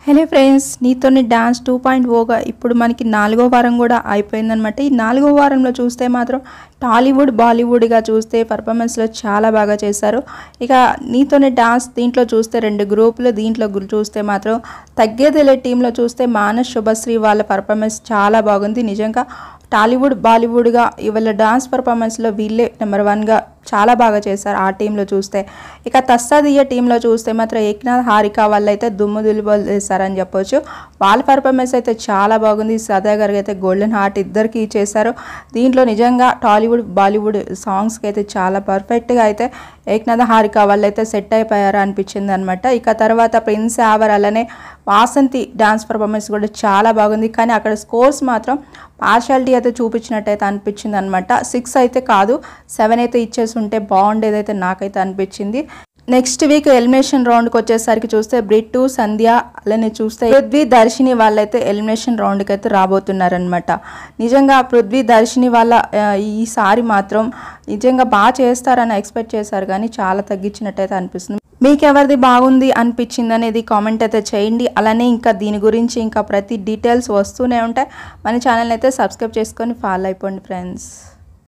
Hello friends, నీతోని dance 2.0గా ఇప్పుడు మనకి 4వ వారం కూడా అయిపోయిందనమాట. ఈ 4వ వారంలో చూస్తే మాత్రం టాలీవుడ్ బాలీవుడ్గా చూస్తే పర్ఫార్మెన్స్లో చాలా బాగా చేశారు. ఇక నీతోని డాన్స్ దీంట్లో చూస్తే 2 గ్రూపులు, దీంట్లో చూస్తే మాత్రం తగ్గేదిలే టీంలో చూస్తే మానస్ శుభశ్రీ వాళ్ళ పర్ఫార్మెన్స్ చాలా బాగుంది. నిజంగా టాలీవుడ్ బాలీవుడ్గా వీళ్ళ డాన్స్ పర్ఫార్మెన్స్లో వీళ్ళే నెంబర్ 1గా చాలా బాగా చేశారు ఆ టీంలో చూస్తే. ఇక తస్సాదియ్య టీంలో చూస్తే మాత్రం ఏక్నాథ్ హారిక వాళ్ళు అయితే దుమ్ము దులుబోలు చేశారని చెప్పొచ్చు. వాళ్ళ పర్ఫార్మెన్స్ అయితే చాలా బాగుంది. సదా గారికి అయితే గోల్డెన్ హార్ట్ ఇద్దరికి ఇచ్చేశారు. దీంట్లో నిజంగా టాలీవుడ్ బాలీవుడ్ సాంగ్స్కి అయితే చాలా పర్ఫెక్ట్గా అయితే ఏక్నాథ్ హారిక వాళ్ళు అయితే సెట్ అయిపోయారు అనిపించింది అనమాట. ఇక తర్వాత ప్రిన్స్ యావర్ అలానే వాసంతి డాన్స్ పర్ఫార్మెన్స్ కూడా చాలా బాగుంది. కానీ అక్కడ స్కోర్స్ మాత్రం పార్షాలిటీ అయితే చూపించినట్టయితే అనిపించింది అనమాట. 6 అయితే కాదు 7 అయితే ఇచ్చేసి ఉంటే బాగుండేదైతే నాకైతే అనిపించింది. నెక్స్ట్ వీక్ ఎలిమినేషన్ రౌండ్కి వచ్చేసరికి చూస్తే బ్రిట్టు, సంధ్య అలానే చూస్తే పృథ్వీ, దర్శిని వాళ్ళైతే ఎలిమినేషన్ రౌండ్కి అయితే రాబోతున్నారనమాట. నిజంగా పృథ్వీ, దర్శిని వాళ్ళ ఈసారి మాత్రం నిజంగా బాగా చేస్తారని ఎక్స్పెక్ట్ చేశారు, కానీ చాలా తగ్గించినట్టయితే అనిపిస్తుంది. మీకు ఎవరిది బాగుంది అనిపించింది అనేది కామెంట్ అయితే చేయండి. అలానే ఇంకా దీని గురించి ఇంకా ప్రతి డీటెయిల్స్ వస్తూనే ఉంటాయి. మన ఛానల్ అయితే సబ్స్క్రైబ్ చేసుకొని ఫాలో అయిపోండి ఫ్రెండ్స్.